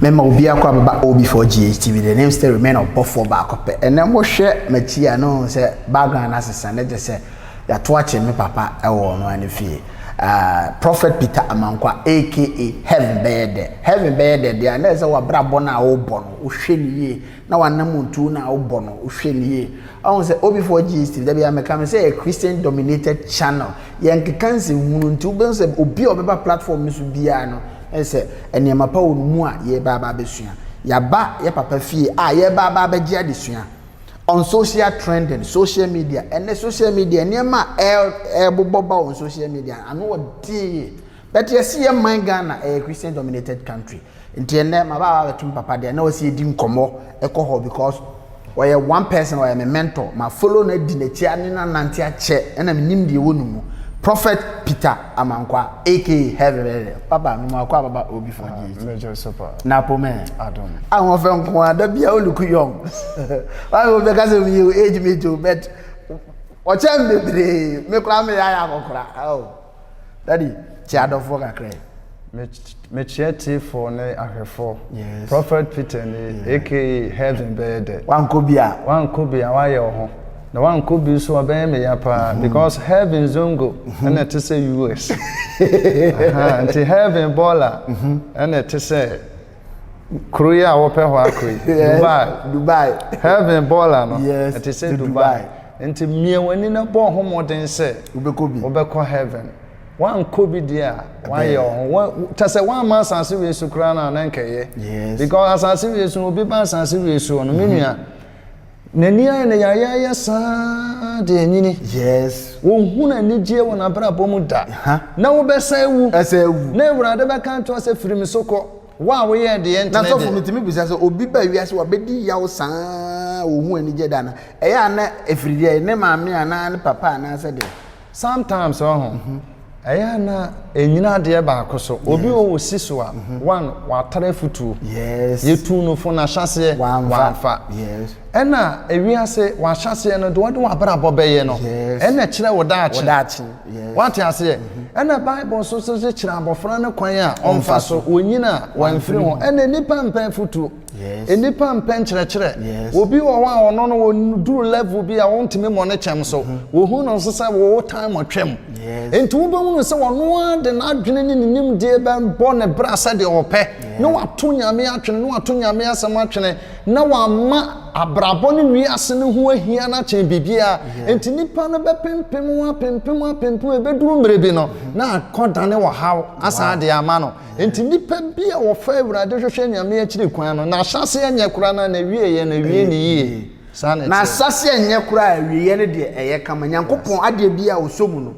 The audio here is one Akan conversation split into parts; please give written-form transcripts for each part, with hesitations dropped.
Mema obi akwa baba obi for GHTV. The name still remain of Buffalo Bakope. And then mo share machia no say background assistant. Let just say ya to watch me papa ewo no ani fie. Prophet Peter Amankwa aka Heaven Bed. Heaven Bed there na say wa bra bona wo bono. Wo hwe ni ye. Na wa namuntu na wo bono. Wo hwe ni ye. I say obi for GHTV. There be am say a Christian dominated channel. Yanke kan se hunu nti wo say obi obeba platform so bia no. Ese enema pa wonu mu a ye baba besua ya ba ye papa fie a ye baba beji adesua on social trending social media and the social media enema boboba on social media anu wodi but you see my Ghana a Christian dominated country nti ene ma baba betum papa de na wasi edi nkomo ekoho because we one person or my mentor ma follow na di na chi ane na nante a che na menim de wonu mu Prophet Peter Amankwa aka Heaven Papa me makwa baba obi for Jesus Major super na po me adom I won fe nko ada bia oluku young why we be cause you age me too but o chem bebre me kra me ya akokra oh daddy chi adofo kakra me chete for ne ahwefo yes Prophet Peter ne aka Heaven Bed wan ko bia wa ye ho the one could be so obey me yapa because heaven zongo and it say US until heaven baller and it say Korea open Dubai heaven baller no yes it say Dubai until me when in a born home then say ubeko heaven one could be there why one to say one man sanse we so kra na nankeye yes because sanse we so obi ban sanse we so no menua Nenia na ya sa de nyini yes wo hu na nigye wona bra bomu da na wo besa ewu na ewurade be kan to se firi mi soko wa wo ye de ente na so for me timi bisa so obi ba wiase wa bedi yawo san wo hu anigye da na e ya na efiri de ne maame ana ne papa ana se de sometimes aya na enyina de ba akoso obi wo siso a one wa tare futu yes yetu no fo na hyase wanfa yes ena ewiase wa hyase no de wode wa bra bobeye no ena kire wo daachi yes what ase ena bible so kire abofra ne kwan a onfa so onyina wanfiri ho ena nipa mpan futu yes enipa mpan kire obi wo wa ono no wo duru level bi a wontime mo ne chem so wo hu no so say wo time atwem enti wo be se wono de na adwene ni nim de ba bo ne bra sa de ope na wato nyame atwene na wato nyame asem atwene na wama abrabo ne wi ase ne ho ahia na chen bibia enti nipa no be pempem e be duru mrebi no na akoda ne wo haw asa de ama no enti nipa bia wo fa awurade hwehwe nyame akiri kwan no na ahyase anya kura na wie ye na wie ni yie na asase anya kura wie ye ne de eye kama nyankopon ade bia osomu no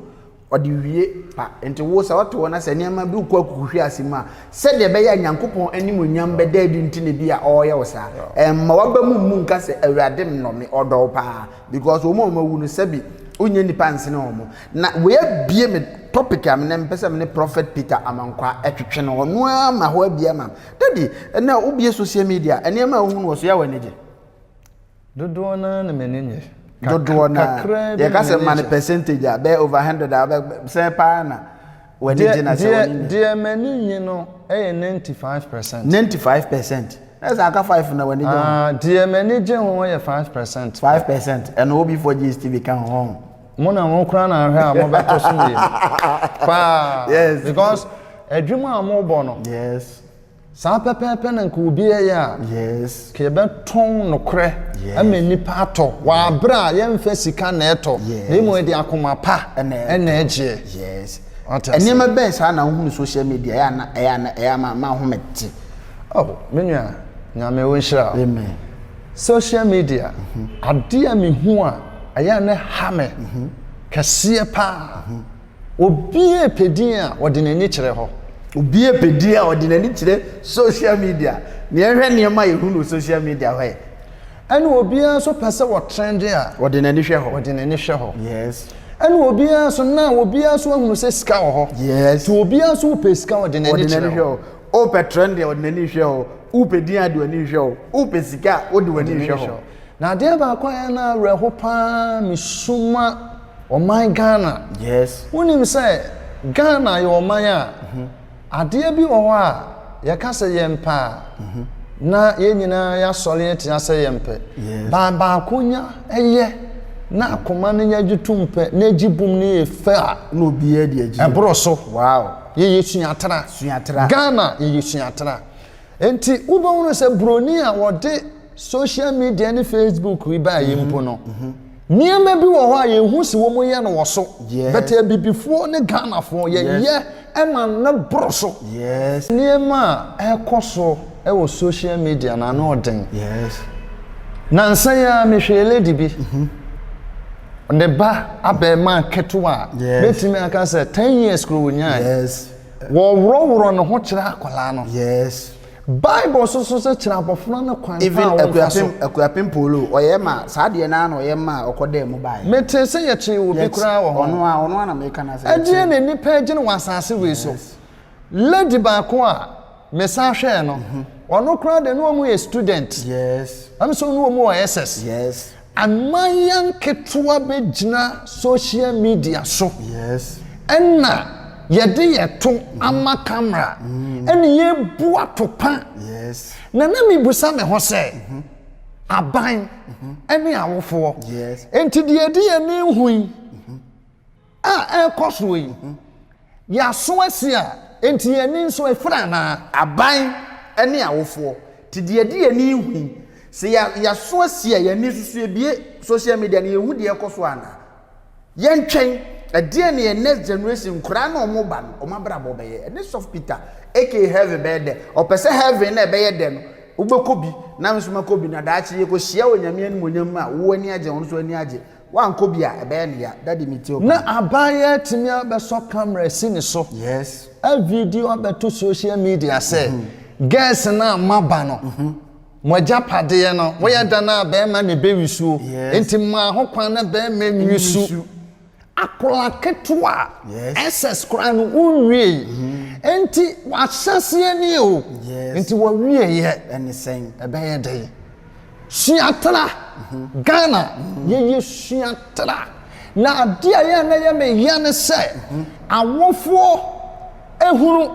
odi wie pa enti wo sa wato na se niam bi ku akuhwe asima se de be ya nyankopon animonyam be da di ntine bia oye wo sa ma waba mu nka se awurade nnome odo pa because wo mo wu no se bi onye nipa nsene omo na we bie me topic am na mpesa me Prophet Peter Amankwa etwetwe no no ama ho abia ma daddy na ubie social media eniam ahunu wo so ya wanije dodo na menenye dodo na ye ka se man percentage a be over 100 a be say pa na wanije na se wanije de menenye no 95% that's aka 5 na wanije de menenye ho ye 5% and obi for GSTV kan ho mona won kra na ahwe a mo beto so ye pa yes because adwuma amobo no yes sa pepepe na nka obi ya yes ke be ton no kre ama nipa ato wa bra ye mfa sika na eto na imo de akoma pa na eje yes enema be sa na hu social media ya ma hometi oh menua nyame wo nhira amen social media ade a me hu a aya na hame kase pa obi epedin a wode nani kire ho obi epedin a wode nani kire social media ne ehwe ne ma ye hu no social media ho ene obi a so pese wo trend a wode nani hwe ho yes ene obi a so na obi a so hu se ska ho yes to obi a so pe ska wode nani kire ho o pe trend wode nani hwe ho u pe din ade wani hwe ho u pe sika wode wani hwe ho na de ba kwa ya na reho pa misuma o my Ghana yes wonim say Ghana yo man a ade bi wo ho a ya ka se yempa na ye nyina ya sole ye tia se yempe ba konya eye na akoma ne nya gitumpe na gibum ne efe a na obi e de agi ebro so wow ye sunyatra Ghana ye sunyatra enti ubawunu se broni a wode social media ne Facebook wi ba yempo no niema bi wo ho a ye hu si wo mo ye no wo so but e bibifo ne Ghana fo ye ema na broso yes niema ekoso e wo social media na na oden yes na nsa ya mehwe lady bi ne ba abema ketua betimi aka say 10 years kro wonya yes wo woro no ho kira akola no yes Bible so kira abofra na kwan even akuapem polo oyema saade na na oyema okoda mu bai mete se ye chi obi kura wo ono na make na say agye ne nipa agye no wasase we so lady ba ko a mesa hwe no ono kura de no mu ye student yes am so no mu SS yes amayan ketua begina social media so yes enna yede yeto ama camera ene ye bua topa yes na mi busa me ho se aban ene awofo yes enti de yede ye ne hui a ekoso yi ya so asia enti ye ne nso efra na aban ene awofo ti de yede ye ne hui se ya so asia ye ne susu ebie social media ne yehu de ekoso ana ye ntwen ade ne next generation kura na omo ba no omo brabo be ye ne soft peter aka heaven be de opese heaven na be ye de no ubekobi na msuma kobi na daachi ye ko hia onyame ani monyam a wo ani age won so ani age wan kobi a be ne ya daddy mitio na abaye timi abeso camera sini so yes a video abeto social media say girls na maba no moja pade no wo ye da na be ma ne be wisu enti ma ho kwan na be ma wisu akola ketua SS kran unwie enti wasase ni o enti wo wie ye anything ebe ye dey suatra Ghana ye suatra na ade aye na ye me ya ne se awofo ehuru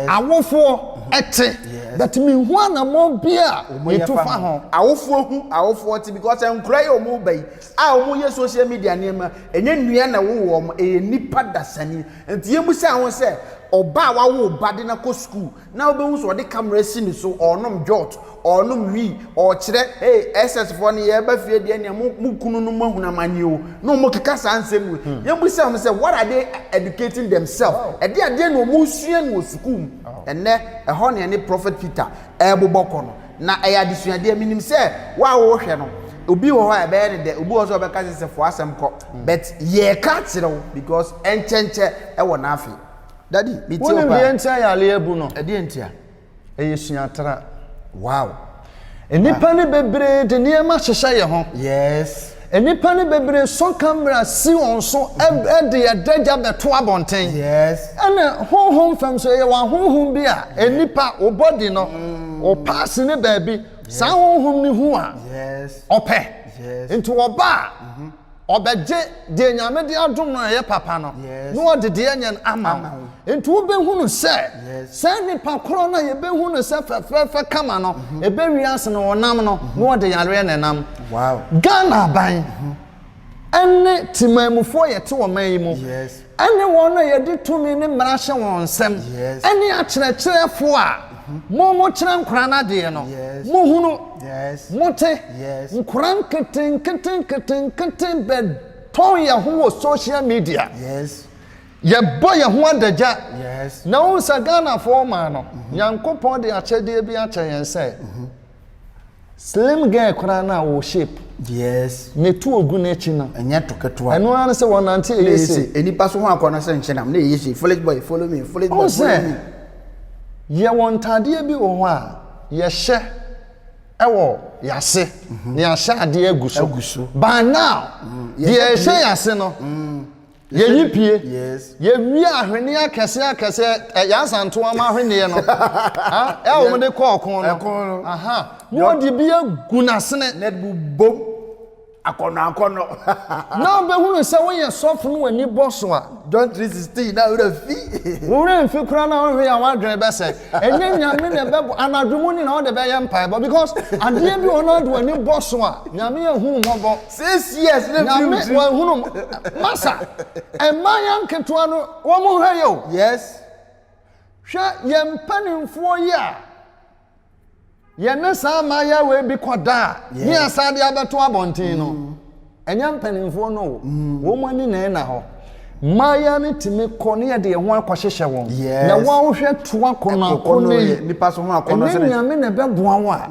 awofo ete that me hu na mo bia etufa ho awofo ti because enkura ye omo bai a omo ye social media nema enye nnua na wo wo nipa dasani enti ye musa ho se oba wa wo ba de na ko school na obehu so de camera si ni so onom jot onom wi o kire hey SS for ne ye ba fie de ne mu kunu no mahuna mani o no mo keka sansem ye musa ho se what are they educating themselves e de ade no mo sua no school enne e ho ne prophet Peter eboboko no na e ya desuade minim se wa wo hwe no obi wo ho e be ne de obi wo so be ka se fo asem ko but ye ka kire wo because enchenche e wo na afi daddy me tell you woni entia ya le ebu no e de entia e yesuatra wow enipa ne bebre de niema hyehye ye ho yes enipa ne bebre so camera si on so e de ya daja beto abonten yes ana honhom fam so ye wa honhom bi a enipa o body no o pass ne ba bi sa honhom ni hu a yes ope yes into oba obeje de nyame de adom no ye papa no no de de enyen ama into wo behunu se se nipa koro na ye behunu se fe kama no e be wiase no wonam no de yare ne nam wow Ghana ban ene timamufo ye te wo man yi mu yes ene won na ye de tumi ne mra hye won nsem ene a kyerɛkyerɛfo a mo kyerɛ nkora na de no mo hunu mote nkora nketen be ton ye ho social media ye boy ye ho adagya na wo sa Ghana for man no Nyankopɔn de akyɛde bi akyɛ yen sɛ slim girl kora na wo shape ne tu ogu na chi na enye toketo a eno an se wonante eyese enipa so ho akɔna se nche nam na eyese village boy follow me ye wontade bi wo ho a ye hye ewo yase ne ahye ade aguso by now ye hye yase no ye yipie ye wi ahwene akese ya santo ama ahwene no ha e wo me de kokon no aha no de bi agu nasene net bu bom Akono. Now be who say when you suffer no ani boss wa. John 3:16 now we fee. We ren fi kura na we ya wa dwen be say. Enye nyame na be anadwomu ni na o de be yem pai but because ade bi ono do ani boss wa. Nyame ya hu mobo. 6 years na nyame wa hu masa. E man yanketo no wo mu hwe yo. Yes. Hwa yem panimfo ya. Ye ne sa ma ya we bi koda. Ni asade abeto abontin no. Enya mpanimfo no wo mu ani na ho. Maya ne timi kone ye de ho akwahyehyɛ won. Na wo hwɛ toa kono nipa so ho akono se. Ne nyame na beboa wo a.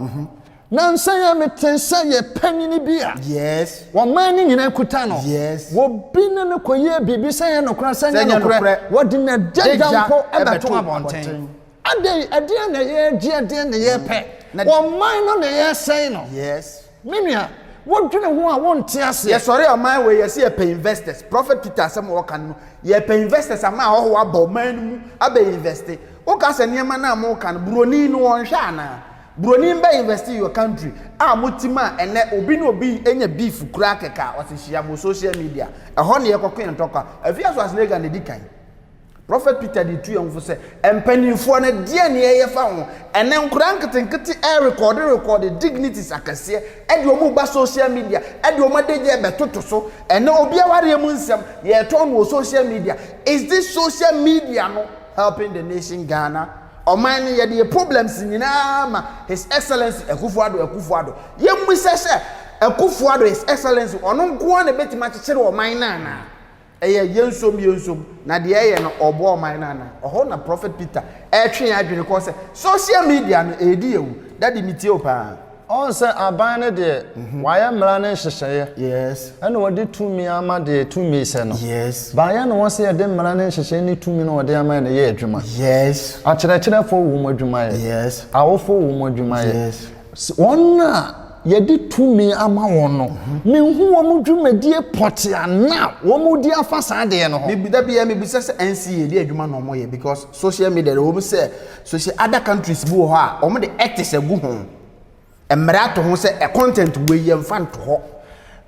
Na nsan ya metensa ye panini bia. Yes. Wo man ni nyina kuta no. Yes. Wo bi ne ko ye bibi san ye no kra san ye no kra. Wo di na jajampo ebeto abonten. Ade na ye gie ade na ye pe. Wo man no na ye sen no. Yes. Minua wo dwene ho a wo nte ase. Yes, sorry o man we yes ye pay investors. Prophet Peter asem wo kan no. Ye pay investors ama ho aba man mu aba invest. Wo ka se niam na mo kan broni no won hwa ana. Broni be invest in your country. Mutima ene obi no obi enya beef kura keka o se hia mo social media. Ho ne ye kokwen ntoka. Afia so aslega ne dikan. Prophet Peter di tu yom say empanimfo na die ne ye fa ho ene nkura nketenkete record dignities akase e de omu ba social media e de omadeje betoto so ene obi aware mu nsem ye to no social media. Is this social media no helping the nation Ghana? O man ye the problems nyina ma His Excellency Akufo-Addo ye mu sese Akufo-Addo His Excellency ono nko na betima kyekere o man na eye yensom na de eye no obo o man na oho na Prophet Peter twen adwene ko se social media no edi ewu that the metie opa on say aban ne de waya mra ne hyehyeye. Yes. And what did to me ama de to me se no. Yes. Baya no won say de mra ne hyehyeye ni to me no de ama ne ye adwuma. Yes. A kire fo wo mo adwuma ye. Yes. Awofo wo mo adwuma ye. Yes. Wonna ye di to me ama won no. Me hu wo mo dwumadie potia na wo mo di afasa de no ho. Me bi da bi me bi se NCA de adwuma no mo ye because social media they wo say social other countries bu ho a wo mo de ethics agu ho. Emrato ho say a content we yem fan to ho.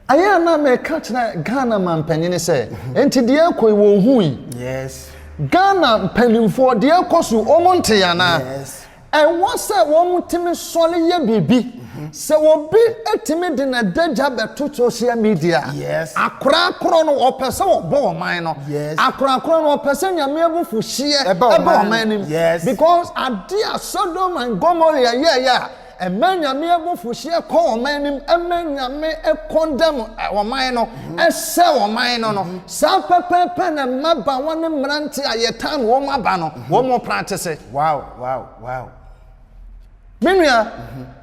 Aya na me catch na Ghana man panyin say enti de akoi wo hui. Yes. Ghana panimfo de akoso omonte ya na. Yes. E won say wo mutimi sole ye bibi. Se wo bi etimi de na daja beto social media. Yes. Akra no opese wo bo man no. Yes. Akra no opese nyame abufu hie e bo man nim. Yes. Because adia Sodom and Gomorrah yeah. Emenya me abufu hie ko man nim emenya me e condemn wo man no e se wo man no sa pepepe na maba woni mrante ayetan wo maba no wo mo practice. Wow. Minua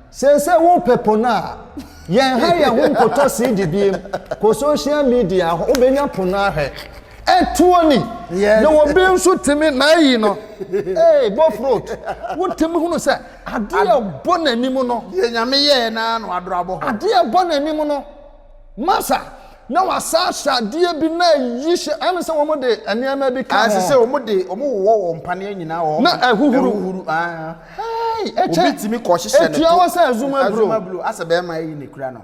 se wo pepona yen ha ye ho nkoto CDB ko social media obenya pona he etuoni na wo be nso temi na yi no bofrot wo temi hunu se ade abo nanim no ye nyame ye na no adorabo ho ade abo nanim no masa na wasa shade bi na yi hye am se wo mo de aniama bi ka se wo mo de wo wo mpane nyina wo na huhuru obitimi ko hye ne etua wasa azuma blue asa be ma yi ne kura no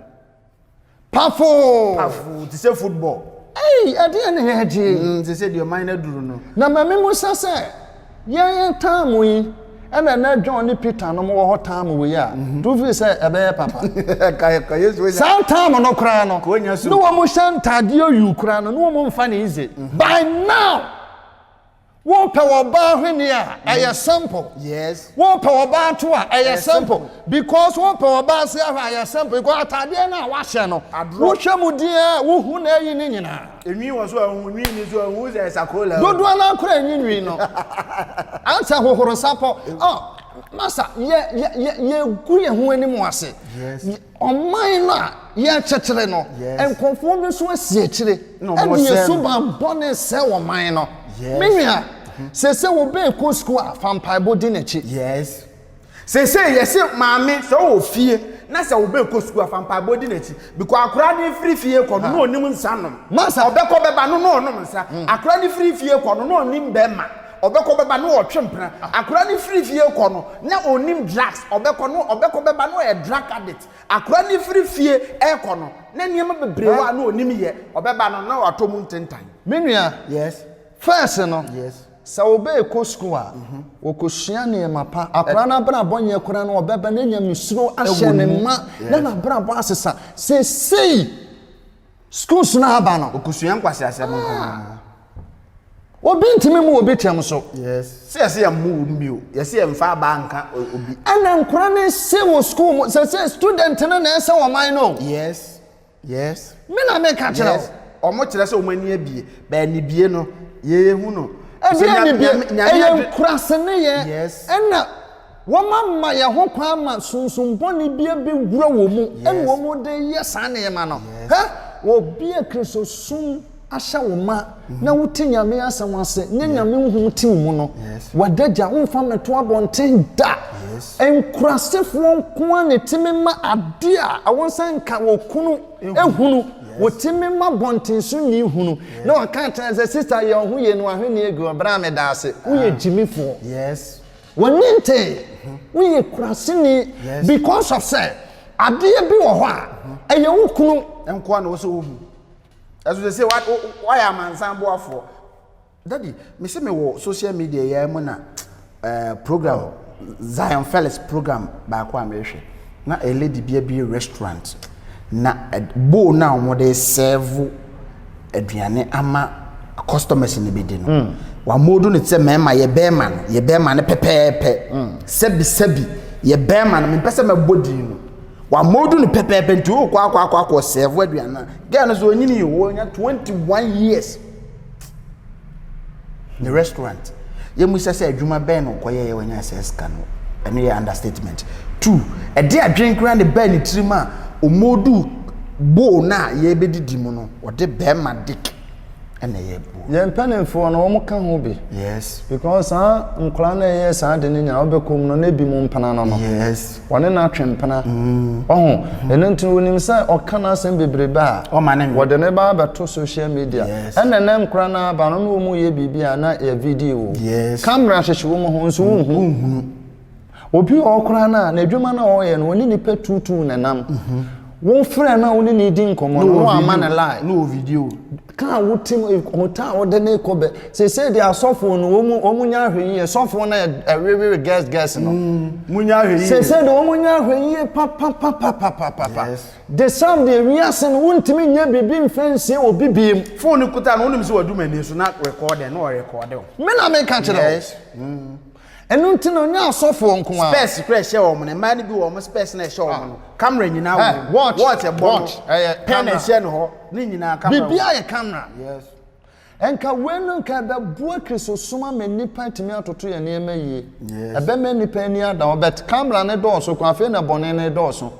pafo ti se football ade ne heje ti se de o man na duru no na mame musa se yen tamu yi na John ni Peter no mo ho tamu we ya do fi se ebe papa ka yesu san tamu no kra no no wo mo shantade oyu kra no wo mo mfa ne ize by now wo pe wo ba hwene a eye simple. Yes. Wo pe wo ba to a eye simple because wo pe wo ba se a eye simple because atade na wa hye no wo hwe mu dia wo hu na yi ni nyina enwi wo so ahun nwi ni so ahun ze sakola dodo na akora enwi no ansa hohoro sapo masa ye gu ye hu ani mu ase. Yes. Oman na ye chetere no enkonfo bi so asiekire e ye so ba bone se wo man no. Minua se wo be ko school afampai body na chi. Yes. Se yes maame so wo fie na se wo be ko school afampai body na chi because akura ni free fie ko no onim nsa no. Masa obekọ beba no onom nsa. Akura ni free fie ko no onim be ma. obeko beba no otwempena akura ni free fie kɔ no na onim drugs obeko beba no e drug addict akura ni free fie e kɔ no na niam bebrewa na onim ye obeba no na watom ntentan menua yes first no yes sa obe ko school a okosua ne mapa akura na bra bonye kura no obeba na nya misuro ahye ne ma na bra bo asesa sei schools na aba no okosua nkwase asem obi ntimi mu obi tiam so yes se ya mu bio yes ya mfa banka obi ana nkura ne se wo school mu se student na ese wo man no yes me na me ka kire omo kire se omani abie ba ni bie no ye hu no ebie ni bie nkura se ne ye ana wama ya ho kwa ma sunsun boni bie be wura wo mu en wo mu de ye sa ne ye ma no ha obi a kristo sun asha wo ma na wuti nyame asam ase nya nyame hu ti mu no wadaja wonfa meto abonten da enkurasefo nko ne timi ma ade a awonsan ka wo kunu ehunu wotimi ma bonten so ni hunu na waka tan say sister ye ho ye no ahwe ni egu bra me da ase wo ye jimifo woninte wo ye kurasini because of say ade bi wo ho a eye wo kunu enko na wo so wo as we say why am ensemble afọ daddy me say me wo social media ya mu na program Zion Felix program ba kwa mehwe na a lady bi restaurant na bo na mo dey serve aduane ama customers ni bedi no wa modu ne tse mema ye bema ne pepepe sebi ye bema no me pese me body no wa modu ni pepepe nti o kwa serve aduana girl no so onyini wo nya 21 years the restaurant ye musa say adwuma ben no koye ye wanya ses ka no eno ye understatement 2 e dey adwen kra ne ben ni trima o modu bo na ye bedidi mu no o de bema dik ena ye bo ye mpanenfo no wo ka ho bi yes because nkora na ye sa de nya obekom no na bi mu mpana no yes wone na atwempana oho eno ntu wonim sa okana asem bebrebe a o mane wode ne ba beto social media ena na nkora na ba no wo mu ye bibia na ye video camera hwehwe wo mu ho nso wo obi okora na adwuma na o ye no woni nipa tutu na nam won frɛ na woni ni di nkomo no ama na lie no video ka wotim hotel ode ne kobe say they are sofo no omu nya hwenye sofo na we guest no munya hwenye say the omu nya hwenye pa the sound the reason wontimi nya bibi mfense obi biem phone kuta no wonim se wadumani so na record no record me na me ka kire enu ntino nya sofo nko a space crash e wo mo ne man bi wo mo space na e show mo no camera nyina wo watch e watch pen e share no ho ni nyina camera bibia ye camera enka wenu nka da bua kristo suma me nipa timi atoto ye ne emayi ebe me nipa ni ada obet camera ne do so kwa fe na bone ne do so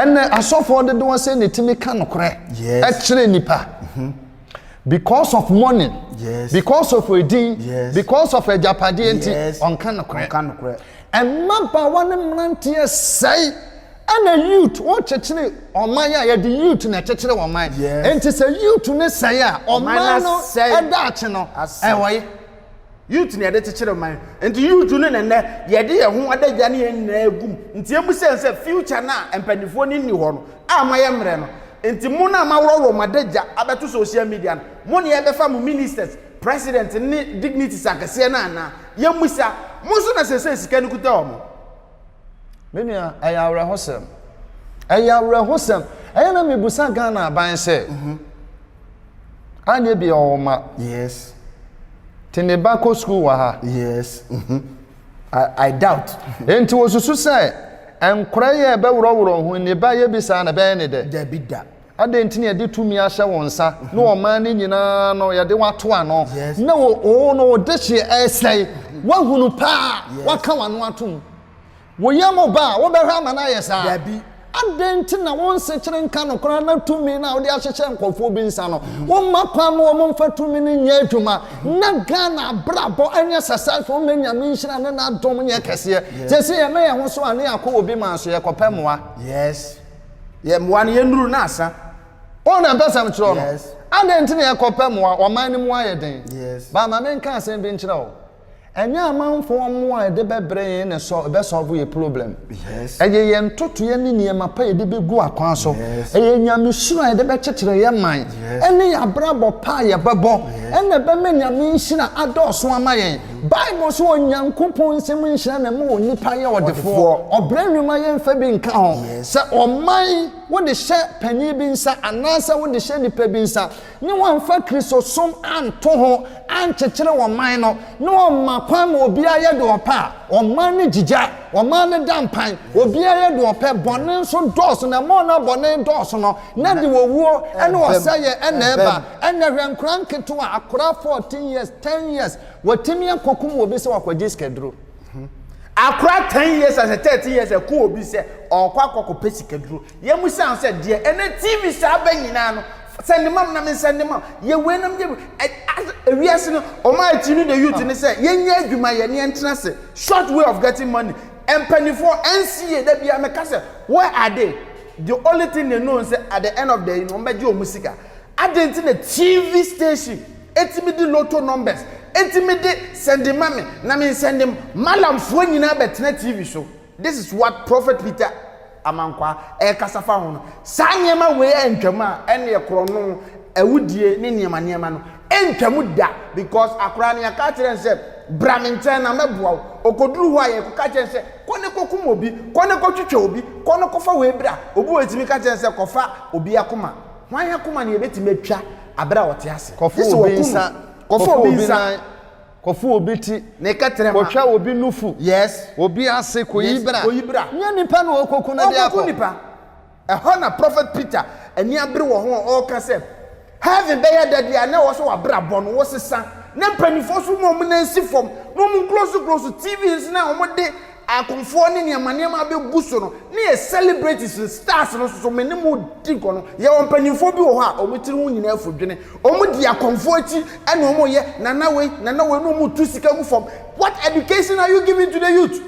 enne asofo de do se ne timi ka no kore e kire nipa because of money because of wedding because of a japadi enti on kan kore and mapa one mrantie say and a youth what chechire omanya ya the youth na chechire omanya enti say youth ne say a omanya no e da ache no e woy youth ne de chechire omanya enti youth no ne ye de ye ho adagya ne ye na agum enti emu say future na empanifo ni ho no amaye mre no enti mu na mawro madagya abeto social media mo ne ye befa mu ministers president ni dignities akase na na ye musa mo so na sese sika ni kuta omo menua ayawra hosem ayana mebusa Ghana ban se anye bi oma yes Tinebako school wa ha yes I doubt enti wosusu se enkora ye be woro ho ne ba ye bisa na be ne de da bida ade ntini ye de tumi ahye wonsa na o man ni nyina no ye de wato ano na o no de hye esai wahunu pa waka wano atom wo yamo ba wo be hwa mana ye sa da bi ade ntina wonse kire nka no kora na tumi na wo de ahyehye nkofo bi nsa no wo makwa no wo mfa tumi ni nya adwuma na Ghana brabo anya sasafo menya minhira ne na dom nya kese sese ye me ye ho so ane akọ obi man so ye kopemoa yes ye mwa ne nuru na asa On a person chrono. Yes. And then to me, I call Pemwa or mine wire then. Yes. But my man can't say bench now. And your man for more the brain and so best solve your problem. Yes. And ye am to any near my pay the big go a council. Yes. And ye am sure the better to your mind. Yes. And ye are brabo pie babo. And the Bemania means adore swamayan. Bible so young coupons and mention and more nipa or the four or brand new my fabian count. Yes. Or my what the share penny being sa and answer what the share the pebinsa. No one factory so some and toho and chechera or minor. No one ma kwam will be a do a pa or money jija or money dampan will be a do a pair bonnet so Dawson and more bonnet Dawson. Nandy will war and was say and never and never crank to a crowd 14 years, 10 years. What Timmy and Kokum will be so awkward diskedru. I cried 10 years as a 30 years a cool be said or quack pesicadru. Yamusan said, dear, and a TV sabanino. Send them up, send them up. You win them. We are saying, oh my, you the youth in the say, yeah, you my entrance. Short way of getting money. And penny for NCA, that be a macassa. Where are they? The only thing they know is at the end of the day, you musica. I didn't in a TV station. Intimate lotto numbers. Intimate send them money. Nami send them malam for you know bet TV show. This is what Prophet Peter Amankwa kasafa hono sanyema we entwama ene ekrono awudie ne niema no entwamu da because akra ne aka kire nse braminten na meboa okoduru ho aye ka kire nse kone kokum obi kone kotwetwe obi kone kofa we bra obi wetimi ka kire nse kofa obi akoma hwan yakoma ne yebetimi atwa abra wote ase kofa obi nsa kofu obi ti ne katrema kotwa obi nufu yes obi ase koyibra nya nipa na okoku na dia ko nipa ehona prophet Peter ani abre wo ho o ka se heaven be ya dadia na wo so wa bra bo no wo sesa na panifo so mo na nsi fom no mo close TVs na wo de akonfo ne niamaniama be buso no ne celebrities stars no so me ne mo di ko no ye won panifo bi wo ha o mo tiri hu nyina afodwene o mo di akonfo achi ene o mo ye nana we no mo tu sika gu fom. What education are you giving to the youth?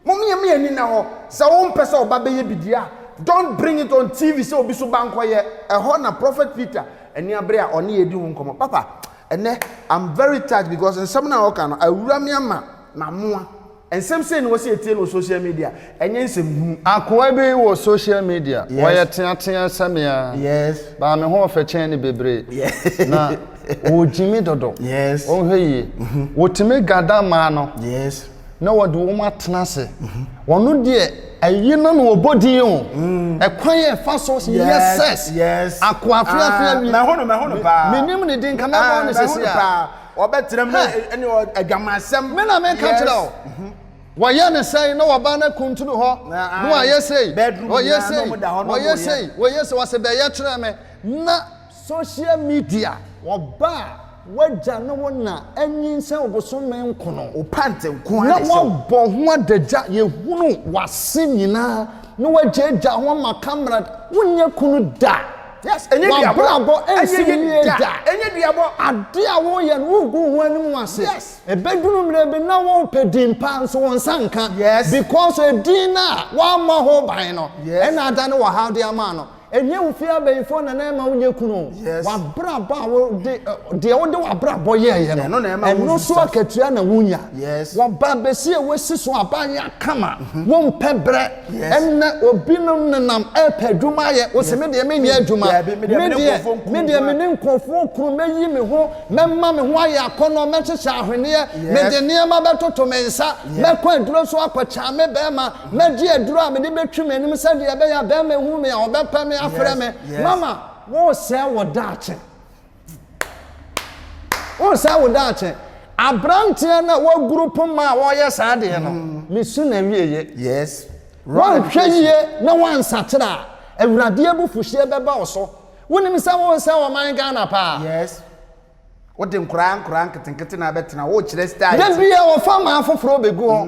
Mommy me ani na ho sa won pese oba be ye bidia don't bring it on TV say obi so banko ye ehona na prophet Peter eni abre a oni edi hu nkomo papa ene I'm very touched because in some na oka no awura me ama na moa ensem say no wo say etie no social media enye nsem hu akoa be wo social media wo ye teatea samia yes ba me ho fa chen ne bebre na o jimi dodo yes o heye wo timi gada ma no yes na wo de wo matena se wono de ayi no no obodi o ekwan ye fa so yes akoa afia wi na hono pa menim ne din kama ba no sesi a obetrem ene adwamasem me na me ka kire o waya ne sai na waba na kuntunu ho no waya sei waya sei wase be ya kire me na social media woba waja no wona anyinse obosome nkono opante nko na wabɔ ho adagya ye hunu wase nyina na wajeja ho ma camera wonye kunu da yes enye diabo enye da enye diabo ade a wo ye no gu ho anim wase ebedunu mre be na wo pedin pa so won sanka because edina wa ma ho ban no ena ada no wa how de ama no enye ufia beifo na na ma wonye kunu wa braba wo de wo de wa brabo ye no eno so akatua na wunya wa ba besi e wesi so abanya kama wo mpebre enne obinom nenam epadwuma ye wo se me de menya adwuma me de me nkofo kuru meyi me ho memma me ho aye akono mechesha ahwene me de niam abetoto me nsa me kwa aduro so akwacha me be ma me de aduro a me de betwi me anim se de be ya be me hu me a obepa me afre me mama wo se wo dache abrante na wo group ma wo ye sa de no me su na wieye yes wan hweye na wan satira awurade abufuhye beba wo so wonim sa wo se wo man Ghana pa yes wo de nkran ketenkete na betena wo kire style da bia wo fa ma afoforo begu ho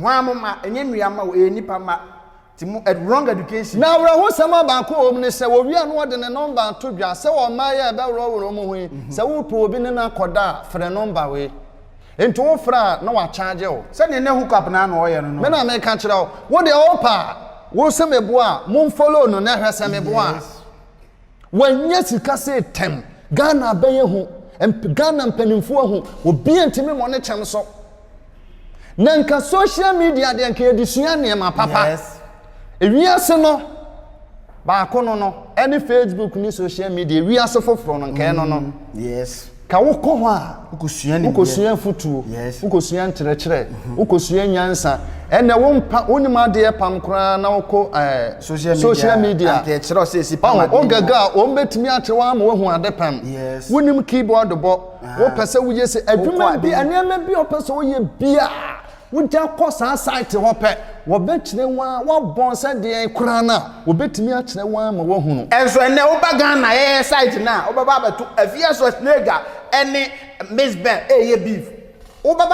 ho amoma enye nuama wo enipa ma timu wrong education na wra ho sama ba ko omne se wo wi anu de ne number to dwa se wo ma ya be wro mo hu se wo po obi ne na koda fre number we ento wo fra na wa charge wo se ne hook up na na oye no me na me ka kire wo de opa wo se mebo a mo follow no na hwe se mebo a wanya sika se tem Ghana bɛyɛ ho Ghana mpanimfoɔ ho obi ntimi mo ne kyɛm so na nka social media de nka yɛdesua nneɛma papa yes ewiase no baako no any Facebook ni social media ewiase foforo no nka no yes ka wokɔ ho a ukosua futuo yes ukosua nkyerɛkyerɛ ukosua nyansa ɛna wompa onima de pam kora na wokɔ social media ante kyerɛ sɛ si pam o gaga o mbetimi akyerɛ wa ma wahu ade pam yes wonim keyboard bɔ wo pɛsɛ woyɛ sɛ adwuma bi anema bi o pɛsɛ woyɛ bia wogya kɔ saa site hɔ pɛ wɔbɛkyerɛ wa wabɔn sɛ deɛ kora na wɔbɛtimi akyerɛ wa ma wahu no enso ene wo ba Ghana yɛ site na wo ba beto afia so snega ene Miss Ben eye beef wo ba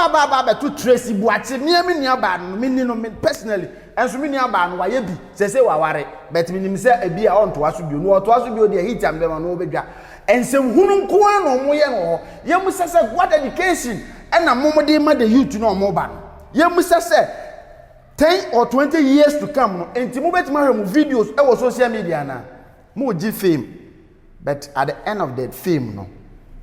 beto Tracy Buachi me nua ba no me ni no me personally enso me nua ba no wa ye bi sese wa ware but me nim sɛ ebi a onto aso bio no oto aso bio de hit am dem no obedwa ensem hunu nko an no mo ye no ye mu sese what education ena mo de ma the youth no mo ba no ye mu sese 10 or 20 years to come no enti mo betima hwem videos e wo social media na mo gi fame but at the end of that fame no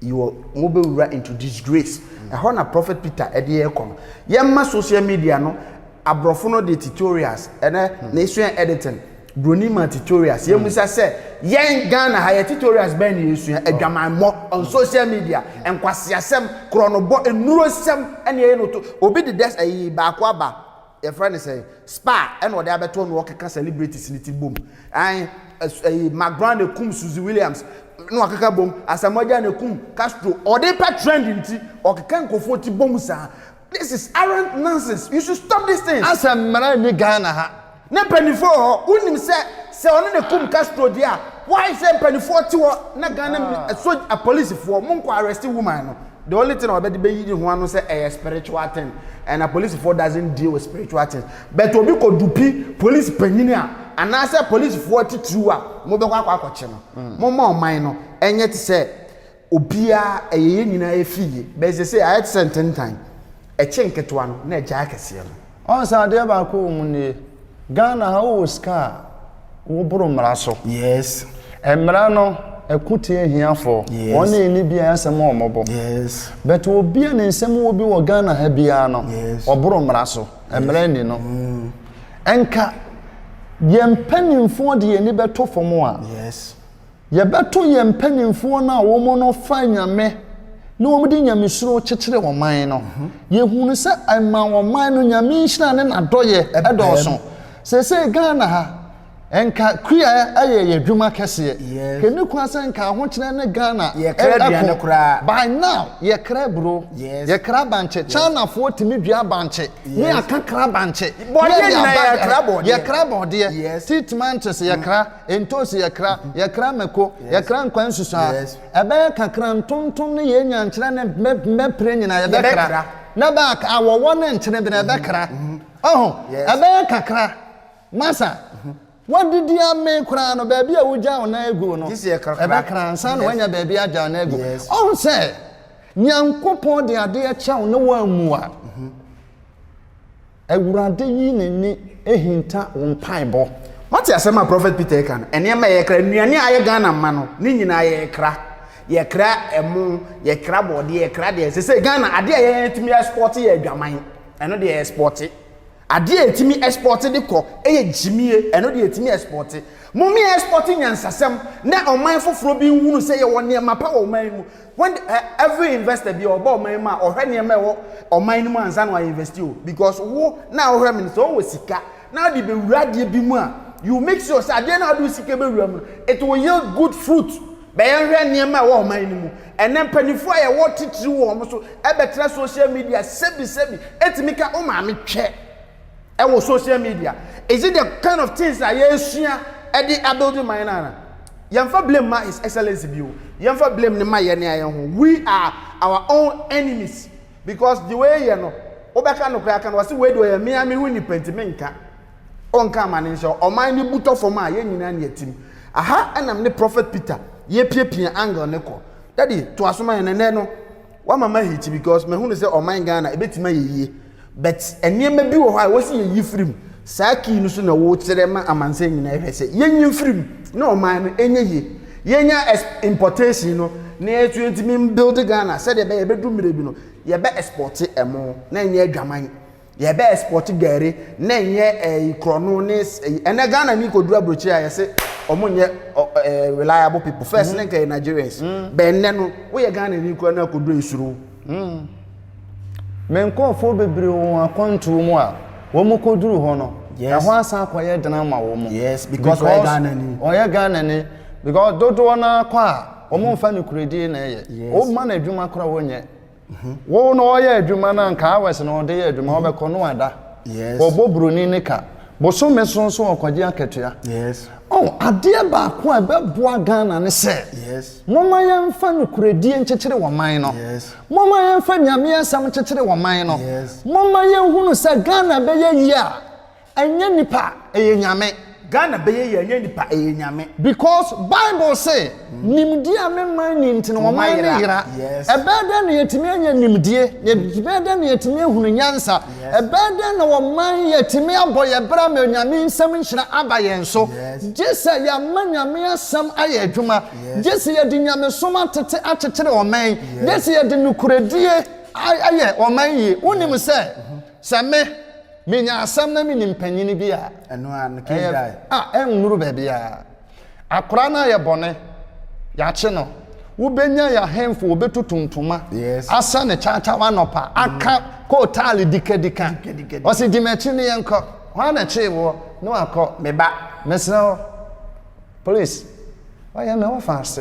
you will move right into disgrace e ho na Prophet Peter e de ekọ no ye ma social media no abrofo no de tutorials ene na esua editing bronima tutorials ye mu se yen Ghana ha tutorials ben na esua adwaman mo on social media enkwasiasem kronobo enurosem ene ye no to obi de des ayi ba akwa ba your friend is say spa and what they are better no work celebrities in it boom and McBride kum Suzy Williams no akaka boom Asamoah ne kum Castro or they pet trending ti or kan ko 40 boom sa this is arrant nonsense you should stop these things asamara ni Ghana ha na penifo unim se ono ne kum Castro dia why say penifo ti wo na Ghana so a police for mon ko arrest woman no the only thing about the baby who want to say a spiritual thing and a police force doesn't deal with spiritual things but obi ko dupi police penina and I say police force true a mo be kwa akwache no mo ma oman no enye ti say obia eyeye nyina efiye be say I had certain time e chenketo ano na eja akese no on sa de ba ko mu ne Ghana ha o ska wo buru mra so yes emra no ekutie hiafo one ni bia asem omobo yes but obia ne nsem obi wo Ghana ha bia no oburu mra so emra ni no enka yempanimfo de ye ni beto fomo a yes ye beto yempanimfo na wo mo no fa nyame na wo mudi nyame suro kyekere wo man no ye hunu se ama wo man no nyame nhira ne na doye edoso se Ghana ha enka kuya aye dwuma kese kenu kwasa nka ho kyerɛ ne Ghana ye kra duane kura by now ye kra bro ye kra banche China fo timi dua banche ne akakra banche ye kra bode treatment ye kra entos ye kra meko ye kra nkwan susa ebe kakra ntontom ne ye nya nkyerɛ ne mepre nyina ye bekra na back awo ne nkyerɛ be na bekra ebe kakra masa what did you make crown or baby? I would down ego no. This year, son, when your baby are down ego. Oh, say, young couple, the idea chow no one more. I would rather in a hint on pieball. What's your summer Prophet Peter can? And near my near I Ghana mano, Nina I cra, ye cra a moon, ye crab or dear crad. Say Ghana, I dare to me a sporty a gamine. I know they are sporty. Adie etimi exported the ko Jimmy eno de etimi exported mommy exporting yansasem na oman foforo bi hunu say ye won ne mapa oman mu when every investor be oba oman ma ohwe ne ma wo oman mu ansa no invest you because wo na ohwe me so wo sika na de be wurade bi mu a you make sure say ade na do sika be wura mu it will yield good fruit be yenhwe ne ma wo oman mu enen panifo ye wo titiri wo mo so e betra social media sebi etimi ka o ma me twe ewo social media is it the kind of things that yesua e dey building my nana yemfa blame ma his excellency bi o yemfa blame ne ma ye ne aye ho we are our own enemies because the way you know obeka no kra kan wase we do ye me hu ni pentimenka onka manisho o man ni buto form a ye nyina ne yatim aha enam ne Prophet Peter ye piepie angle ne ko daddy to asoma ye ne no wa mama hiti because me hu ne say o man Ghana ebetima ye but enema bi wo ha wo se yi firim saa ki no so na wo kire ma amanse nyina ehwe se yenyi firim na o man no enye ye yenya importation no na etu me build Ghana said be do mire bi no ye be export emo na nya adwaman ye be export gari na nya ikrono ne ene Ghana ni ko dura brochi a ye se omo nye reliable people first na kai Nigerians be nne no wo ye Ghana ni ko na ko dura isuru men ko fo bebre won akonto mu a wo mo ko duru ho no ho asa akoye dena ma wo mo yes because we Ghana ni because dodo na kwa omo mfa ne kuredi na ye o ma na adwuma kora wonye wo no oye adwuma na nka awese no de ye adwuma wo be kono ada yes obobroni ne ka boso mesonso okwaje akatua yes oh ade ba ko e be boa Ghana ne se yes moma ye mfa ne kuredi nchekere wo man no yes moma ye mfa nyame asam nchekere wo man no yes moma ye hunu se Ghana be ye yi a anya nipa eye nyame Ghana be ye anya nipa eye nyame because Bible say nimdia me man ni ntine wo man ne yira ebeda na yetimi anya nimdie ebeda na yetimi hunu nyansa ebeda na wo man yetimi aboye bra ma nyame nsam nhyira abaye nso jesa ya manyame asam aye adwuma jesa ya di nyame soma tete akekere wo man jesa ya di nukuredie aye wo man yi unim se me minya asam na minim panyini bia eno an kidai ennuru ba bia akora na ye bone ya che no wo benya ya hemfo wo betutuntuma asa ne chacha wanopa aka ko tali dikadika o si dimechi ne yenko wa na che wo no akọ meba mesno police wa ya me wo fast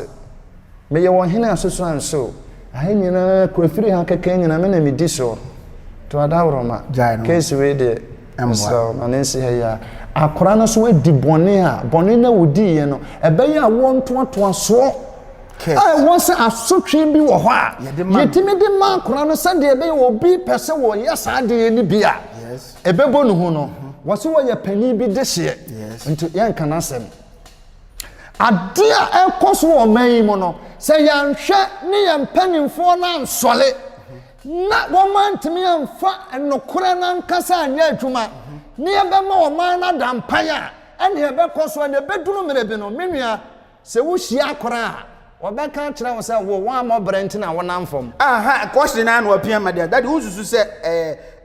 me ye won hina asoso anso ahanyina ko afiri ha kaka nyina me na me di so to adawroma case we de so manensi ya akora no so adi bone a bone na wodi ye no ebe ya won to so won se asotwe bi wo ho a yetimi de ma akora no se de ebe obi pese wo yesa de ni bia ebe bonu hu no wo se wo ye pani bi de hye nto yan kana sem ade a ekoso wo man mu no se yan hwe ne yan panimfo na nsole na woman timi amfa enokora na nkasa anya adwuma ne yebema woman na dampaya ene yebekoso ne beduru merebi no menua se wo hia akora obeka kire wo se wo wan mo brent na wona mfom aha question na na opia ma that ususu se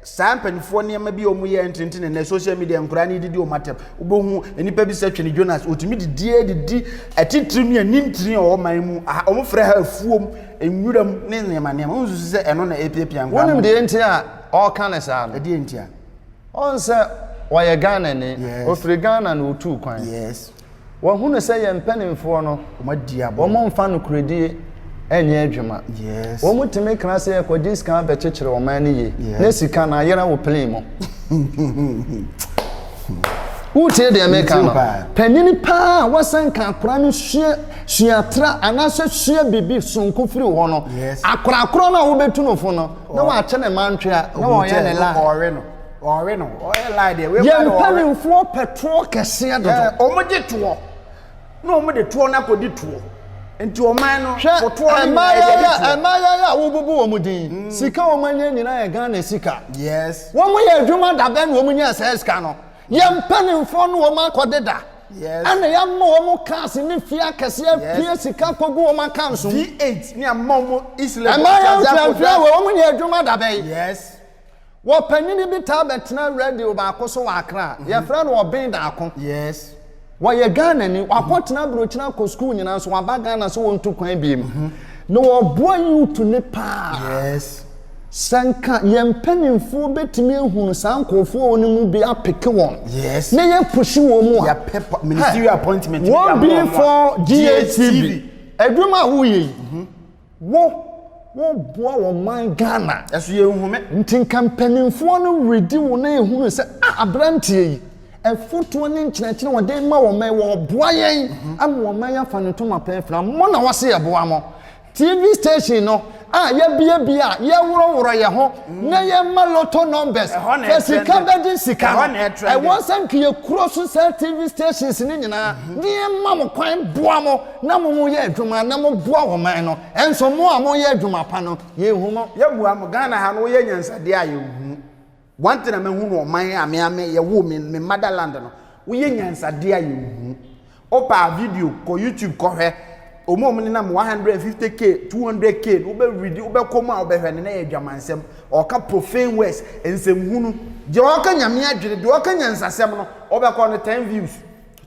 sampanfo ne ma bi omu ye ntintin na social media nkura ne didi o matem ubohu enipa bi se twene Jonas otimi didi atitiri ne nintiri o man mu omu frɛ ha afuom enwuram ne ne ma ususu se eno na epiapia nkwa wonim de enti a all kind sa no de enti a on se waye Ghana ne ofri Ghana na otu kwan yes wo hunu se ye mpanimfo no omadi abo wo mo mfa no kuredi enye adwuma yes wo mutime kra se ye kwadi sika be chekere wo man ne ye na sika na yera wo play mo utie de America no panini pa wasanka akora no suatra anase sua bibi sonko firi wo no akora na wo betu no fo no na wa che ne mantwea na wo ye ne la ore no oye la de we ye panimfo petrol kese dodo omode to no omode to na kodi to enti o man no foto emaya wo bubu wo mudin sika wo manya nyina ya Ghana sika yes wo mo ye adwuma da ben wo munya sika no ye mpanimfo no wo makodeda yes ana ya mo wo mo cars ni fia kase fia sika kogu wo makanso V8 ni ammo Islam emaya wo munya adwuma da ben yes wo panini bi ta betena radio ba akoso wa akra ye fra no obin da akon yes wa ye Ghana ni wakotena brochina ko school nyina so wa ba Ghana so won to kwan biem no wo boa yutu ne pa yes sanka ye mpanimfo betimi ehunu sankofo oni mu bi apeke won yes ne ye pushi wo mu ya ministerial appointment wo be for GATV adwuma wo ye wo boa wo man Ghana eso ye hume ntin kampanimfo no redi wo na ehunu se abrantie yi efoto ne nkyerɛkyerɛ wo de ma wo man wo boa yen am wo man ya fa ne to mapɛfra mo na wase ye boa mo TV station no bia ye woro ye ho na ye ma lotto numbers sika bedi sika e won sank ye kuro so sa TV stations ni nyina ni ye ma mo kwan boa mo na mo ye adwuma na mo boa wo man no enso mo a mo ye adwuma pa no ye hu mo ye bua mo Ghana ha no ye nyansade a ye hu one thing na hu no man ame ye wo me motherland no wo ye nyansade a ye hu opa video ko YouTube ko hwe omo ni na 150k 200k ube read ube koma ube hwe na ye dwamansem oka profane words ensemhunu je oka nyame adwere de oka nyansasem no ube ko no 10 views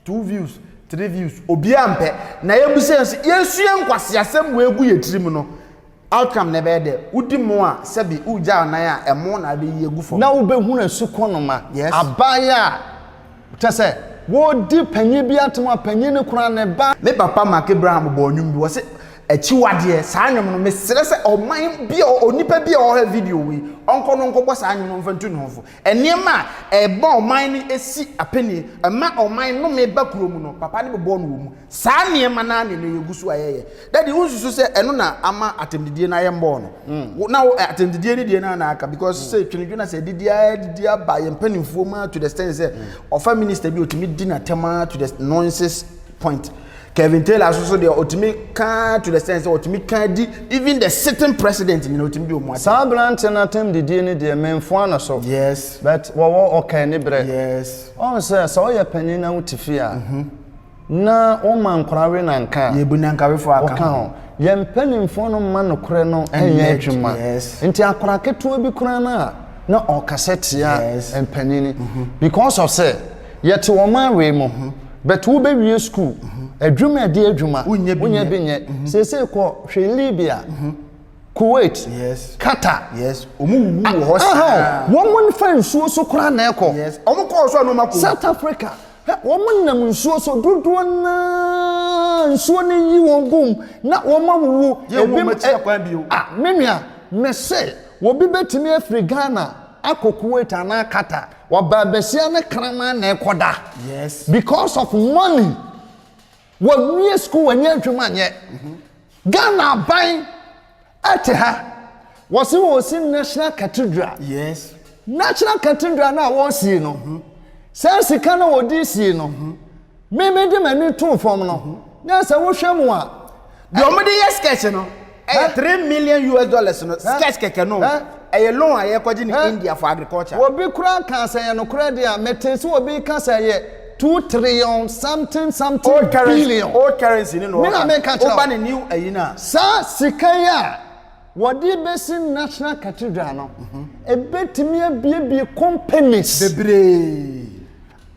2 views 3 views obi ampe na yebusense yesua nkwase asem we egu yetirim no outcome na be de udi mo a sebi uja na ya emo na be yegu fo na ube hu na sukonoma yes. abaya tese wo di panyi bi atoma panyi ne kura ne ba me papa Mark Abraham bo onwum bi wo se achiwade saa nwom no me sere se oman bi onipa bi o ha video wi onko no nkobọ saa nwom no mfantu no ho enema eba oman ni esi apeni ama oman no me ba kurom no papa ne bo no mu saa niema na ne ne yegusu ayeye daddy unsusu se eno na ama atemdidie na yembo no na atemdidie ni die na aka because say twinidwena se didia ba yempanimfo ma to the extent say ofa minister bi otimi di na tema to the nonsense point Kevin Taylor also the ultimate can to the sense ultimate can even the sitting president in ultimate do more. Sablant and attempt the DNA the men for so. Yes. But okay ni bre. Yes. On say so your penny na utifia. Na o man kware na nka. Ye bu na nka we for aka. Ye penny for no man no kore no enye adwuma. Yes. Nti akora keto bi kora na o cassette ya penny because of say yet wo man we mo. But wo be wie school. Adwuma de adwuma unya binye sese ko hwe Libya Kuwait yes Qatar yes omu wu ho sa won fa nsuo so kora na eko yes omu ko so no mako South Africa won nam nsuo so dodo na nsuo ne yi won gum na won mawu menua me se wo bi betimi afri Ghana Kuwait na Qatar wa babesia ne krama na ekoda yes because of money we school when you adwuma nye Ghana ban ateha was in National Cathedral yes National Cathedral na was see no sense kana odi see no me de mani to form no na say wo hwem a the omede yes sketch no $3 million no sketch keke no a loan aye kwaji ni India for agriculture wo bi kura kan say no kura dia metese wo bi kan say 2 trillion something old billion old currency no oba ne new ayina sa sikaya wodi besi National Cathedral no ebetimi abie companies bebre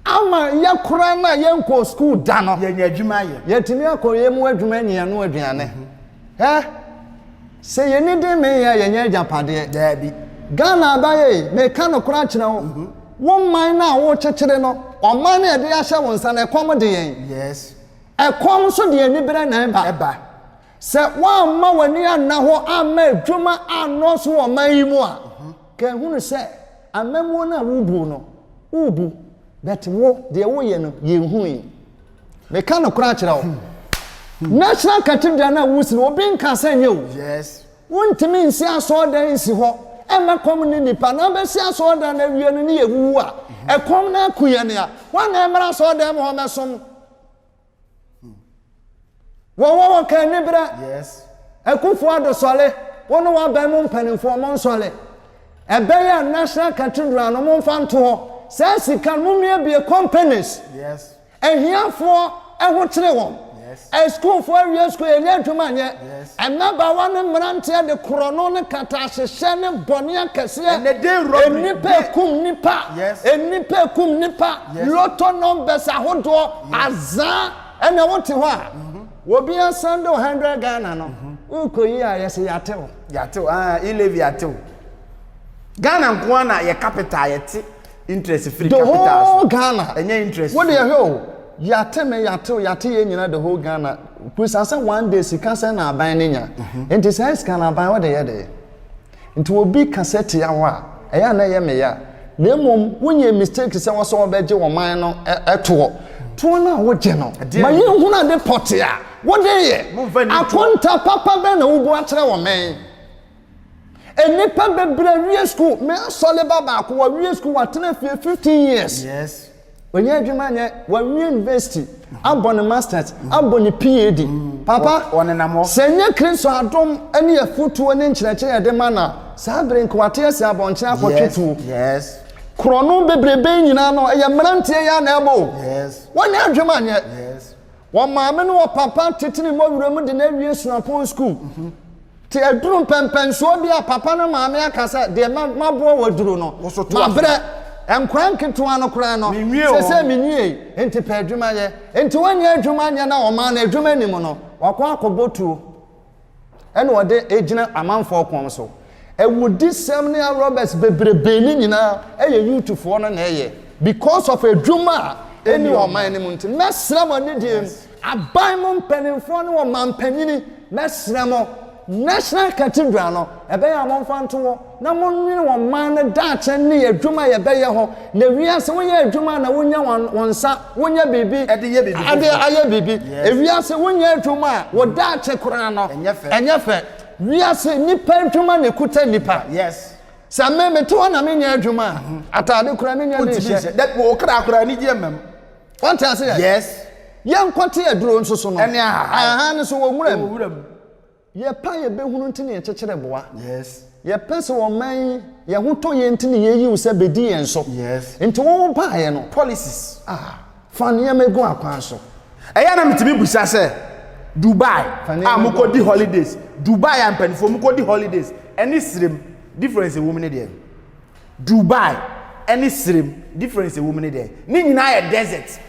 ama yakura na yenko school da no ye nya adwuma ye yetimi akoye mu adwuma nia no aduane se yeni de me ya yenya japade da bi Ghana baye me kano kura kire won man na wo chekere no oman na de ahye won sa na ekom de yen yes ekom so de anibere na eba se wan ma wani anna ho ama adwuma anno so oman yi mu a ka hunu se amamu na wubu no wubu bet wo de wo ye no ye hu yi me ka no kura kire wo National Cathedral na wusi no obi nka se nye wo yes wontimi nsi aso dan nsi ho ema community nipa na be si aso dan na wie no ne yewu a ekom na akuye ne a wan na emra aso dan mo mesom wo kan ne bra yes Akufo adosole wono wa ban mo mpanimfo mo nsole ebe ya National Cathedral no mo mfanto ho se sika mo mia be companies yes ehiafo eho kire won a school for area school enya adwuma nye emaba wane mrante de krono ne kata hyehyɛ ne bɔne akɛse enipa kum nipa lotto numbers ahodo azan ena wote ho a obi asande 100 Ghana no ukoyi a yese yatew ilevi yatew Ghana nko na ye capital yete interest free the capital whole Ghana enya interest what do you hear yate ye nyina the whole Ghana kusasa one day sika se na aban ne nya enti sai sika na aban what dey enti obi cassette ya wa eya na ye me ya na mom wonye mistake se wo so obeje wo man no eto to na wo je no ma ye hu na de pot ya what dey ye akonta papa be na wo bu akere wo men enipa bebre wie school me sole baba ko wie school watena 15 years yes when you adwuma nye wa university abon masters abon PhD papa senye Kristo adom ene afutuo ne nkyerɛkyerɛ yɛde ma na saa bere nkwate ase abonkyerɛ akɔtwetu yes krono bebrebe nyina no ɛyɛ mmerantie ya na ɛbo yes when you adwuma nye yes Wa maame no papa tetene mo wura de na wie sunapon school te aduru pempenso bia papa no maame akasa de mabo waduru no mabre enkwan ketewa no kura no sese minwie enti pa adwuma ye enti wanya adwuma nya na o ma na adwuma nim no wakwa akobotuo ene wode ejina amanfo kom so ewudi sem ne Roberts bebrebe ni nyina eye youthfo no na eye because of adwuma eni o man nim nti mesra mo ne die aban mo mpanimfo ne wo mampanyini mesra mo National Cathedral no ebe ya monfa nto na monwini wo man ne daache ne adwuma ye be ye ho na wiase wo ye adwuma na wonya wonsa wonya bibi ade aye bibi wiase wonya adwuma wo daache kora no enyefe wiase nipa adwuma ne kuta nipa yes same meto na menya adwuma atade kora ne nya ne hye that wo kra kora ni je mem want to say yes yan kwate aduro nso so no ene aha ne so wo wuram ye pa ye behunu ntine ye chekere boa yes ye pese wo man ye hoto ye ntine ye yi usa bedi ye nso yes nti wo ba ye no policies fa ne megu akwan so eya na mtimi busa se Dubai mukodi holidays Dubai and penfo mukodi holidays any srim difference a woman there Dubai any srim difference a woman there ni nyina ye desert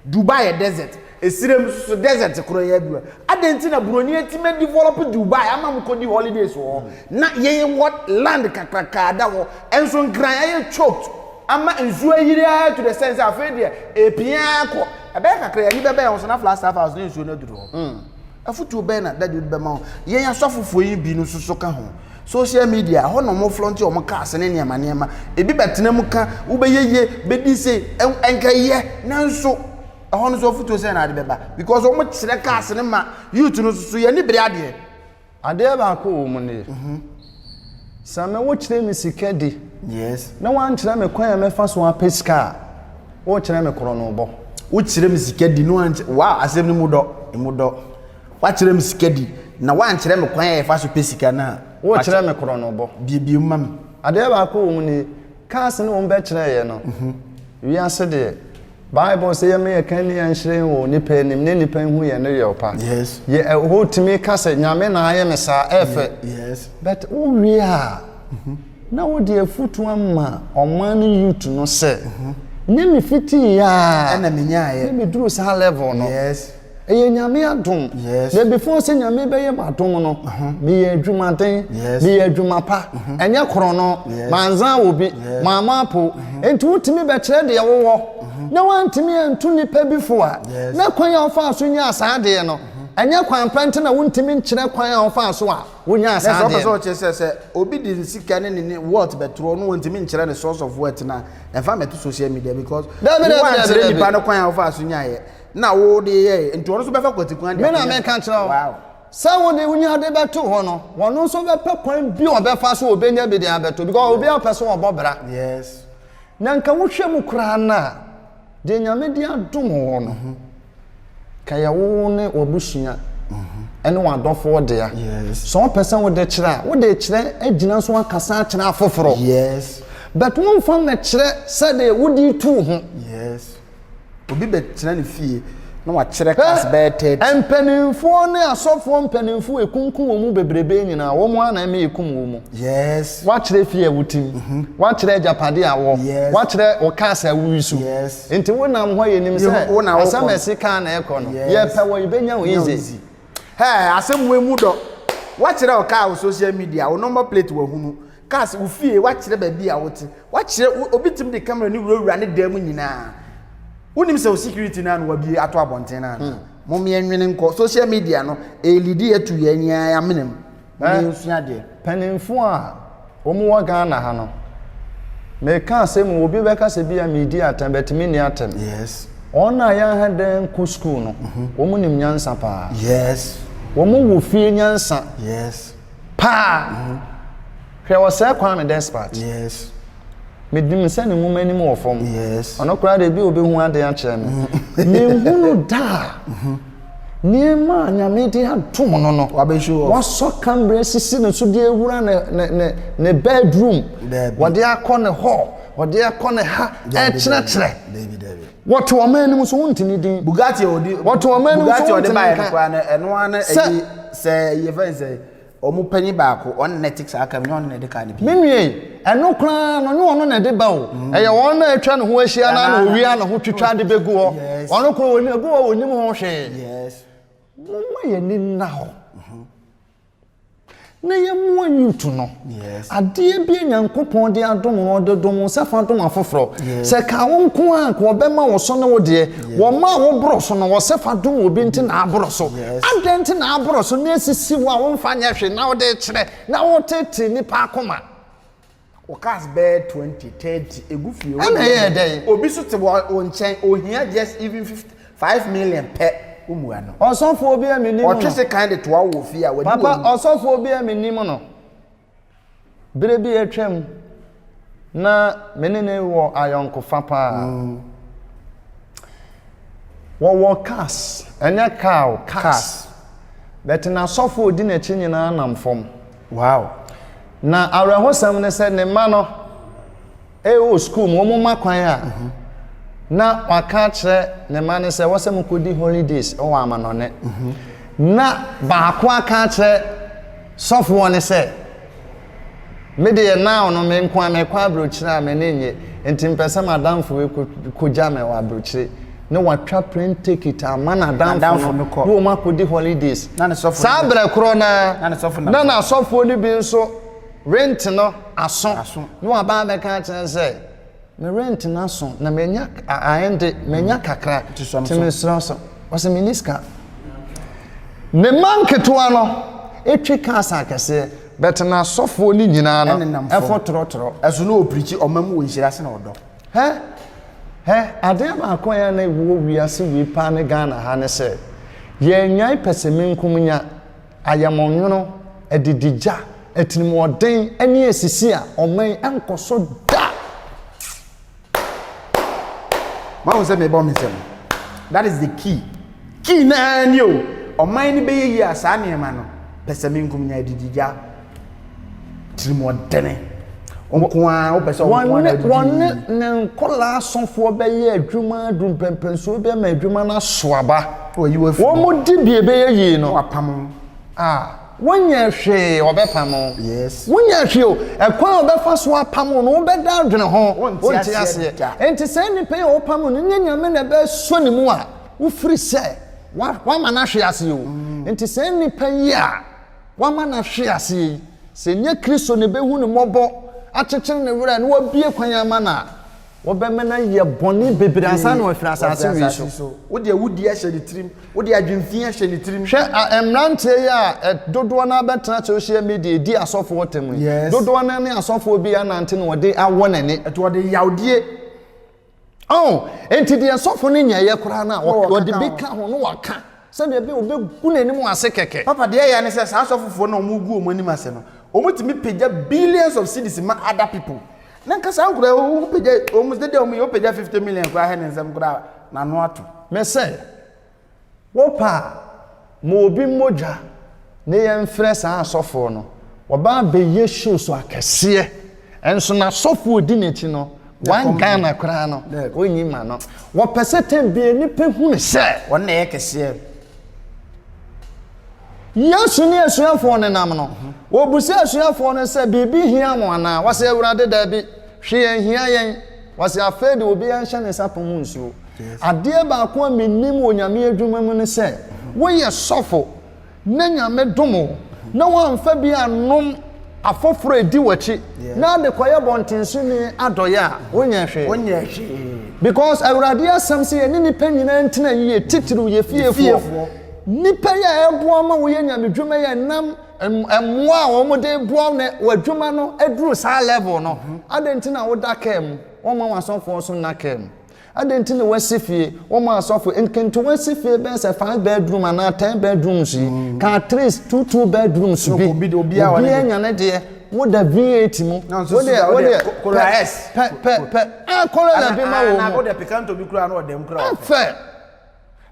Dubai a desert esirem so desert kro ya bia adenti na broni etime develop Dubai ama mukodi holidays wo na ye what land kakraka da wo enso nkran ye choked ama nzu ayira to the sense of failure epia ko ebe kakra ya ni bebe ya so na flash staff house nzu na duro afutu be na dadu be ma ye ya sofofo yi bi no so ka ho social media ho no mo flonti o mo ka asene ne ma ebi betena mu ka wo be yeye bedi se enka ye nanso ahon so futu se na ade beba because o mo kire ka asene ma youth no so ye ni bere ade ba ko wo mu ne same wo kire mi sikadi yes na wan kire me kwan ya me fa so apeska wo kire me koro no bo wo kire mi sikadi no an wow asem ni mu do wa kire mi sikadi na wan kire me kwan ya fa so pesika na wo kire me koro no bo bibie mam ade ba ko wo mu ne ka se ne wo be kire ye no wi ase de Bible say me kan ni anhire wo nipa nim ne nipa hu ye no yopa yes ye hotimi ka se nyame na aye me sa efe yes but wo wi a na wo de afutu amma oman youth no se ne me fiti ya na me nya ye ne me duru sa level no yes eye nyame adom yes na before say nyame be ye madom no me ye adwuma den me ye adwuma pa enye koro no manzan obi mama po enti wotimi be kire de ye wo na wantimi antu nipa bifo a na kwan ya ofa so nya asade no anya kwan pante na wontimi nkire kwan ya ofa so a wonya asade na so che se obi di sika ne what betro no wontimi nkire ne source of wealth na enfa meto social media because one nipa no kwan ya ofa so nya ye na wo de ye nti wono so befa kwati kwan de me na me kan kire wow sa wo de wonya de beto ho no wono so bepa kwan bi obefa so obenya bi de abeto because obi a person obobra yes na nka wo hwe mu kra na de nyame di adom ho no kaya wo ne obusua ene wadofo de ya so person wo de kire wo de kire agina so akasa kire afoforo yes but won fam na kire say de wo di tu ho yes obi be kire ne fie na wa kire class be 30 empanimfo ne asofo empanimfo ekunkun wo mu bebrebe nyina wo mu ana me ekum wo mu yes wa kire fie wutim wa kire japade awo wa kire o kasa wuisu yes enti wonam ho ye nim se asamesi kan na ekọ no ye pe wo ibenya wo easy asem we mu do wa kire o ka social media o number plate wo hunu cars wo fie wa kire ba bia wo ti wa kire obi tim de camera ni wura ne dam nyina unim se security na no wabi ato abonten na mo me enwene nko social media no elidi etu ya nya ya menem mo nsua de panimfo a omo wa Ghana ha no me ka se mo obi be ka se bia media atam betimi ni atam yes ona ya ha den ku school no omo nim nyansa pa yes omo wo fie nyansa yes pa hwe wo se kwa me despatch yes medim se ne mu manim wo fom yes ono kra de bi obi hu ade a kire me me hunu da niema nyame de adom no no wabesho waso camera sisi ne so de ewura ne bedroom wode akọ ne hall wode akọ ne ha e kire kire What to a man who's wanting to Bugatti or what to a man Bugatti or the buy and one say your friend say Omu penny back on netics are coming on the kind of Mimi, and no crown on one on the bow. And you want to try who is she and we are who to try to be go. Yes. On a go when you go when you want share. Yes. Why you need now? Na yem wan you to know. Yes. Ade bi Nyankopon de adom no de dom se fa dom afoforo. Se ka won ko an ko be ma wo so na wo de. Wo ma wo bro so no wo se fa dom obi nti na abro so. Ade nti na abro so na esisi wo a wo mfa nya hwe na wo de kire na wo tete ni pa akoma. O cast bear 20 30 egufie wo. Na ye dey. Obi so te wo nchen ohia just even 5 million per umuano. Osofo obi a menim. O twese kind to wo fi a wadi. Papa osofo obi a menim no. Bere bi etwam na menene wo ayonkofa pa. Wo cars, enya cow, cars. But na osofo odi na chi nyina nam fom. Wow. Na arehosam ne se ne ma no o school mo makwan a. Na waka kire ne ma ne se wo se mukodi holidays o wa amanone. Na ba ko aka kire sofo ne se me de now no me nkwa me kwa abrochire a me nenye enti mpese madamfo we koja me wa abrochire ne watwa print ticket amana damfo no wo makodi holidays na ne sofo sa bra kro na ne sofo na sofo ni bi nso rent no aso no aba me ka kire se me rent na so na menya aende menya kakra timisro so wase miniska ne manketo no etwe kasa kase bet na sofo ni nyina no efo trotro eso no oprichi omamu wo nhira se na odo ade ba akoya na wo wiase wi pa ne Ghana ha ne se ye nyai peseminkum nya ayamonwono edidija etinimoden ene esisi a oman enkoso da ma say me bomb nsem. That is the key na ni o oman ni be yi asa ne ma no peseminkum nya edidija trimodene onko a wo pese onko na wonne ne nkola asofo be ye adwuma dum pempenso be ma adwuma na soaba wo mo di bie be ye yi no apam wonya hwe obepam yes wonya hwe o ekwan obefa so apam no wo be da adwene ho wonti ase enti se ni pe opam no nyanyame na be so ni mu a wo firi se wa ma na hwe ase o enti se ni pe yi a wa ma na hwe ase se nya Kristo ne be hu ne mobo achechene ne wura ne wa bie kwan ama na wo be mena ye boni bebre ansa na ofira asase wi so wo de wudi a hye ni trim wo de adwemfin a hye ni trim hwe emrante ya dodo na betena social media di asofo wotem dodo na ne asofo bi anante ne wode awo nane eto wode yawde enti de asofo ne nya ye kura na wode beka ho no waka se de be obegu nanim ase keke papa de ya ne se sa asofo no mo gu omanim ase no omutimi pagya billions of cedis ma other people nanka sa nkura o pagya almost dey o pagya 50 million kwa he nsem kura na no ato me say wo pa mo obi moja ne ye mfre sa asofo no wo ba be ye show so akese enso na asofo odi nechi no wan Ghana kura no onyi ma no wo pese tembe ni pe hu ne se won na ye kese Yasu ni asuafo ne nam no wo busi asuafo ne se bibi hia mo ana wase awurade da bi hwe hia yen wase afede obi anhye ne sapon nsuo ade ba ko amenim onyame adwuma mu ne se wo ye sofo na nyame domo na wamfa bi anom afoforo edi wachi na de koye bontinsu ni adoya wonya hwe because awurade asam se ye ni panyina ntina ye titiru ye fiefo nipa ya eboa ma wo ye nyamedwuma ya nam emmoa wo mo de eboa ne wadwuma no eduru sa level no adentina wo dakem wo ma wasofo so nakem adentina wasifie wo ma asofo enkento wasifie be se 5 bedroom na 10 bedrooms ka at least 2 bedrooms bi obi anya ne de wo da V8 mu wo de Corolla S Corolla bi ma wo na wo de Picanto bi kura na wo dem kura fe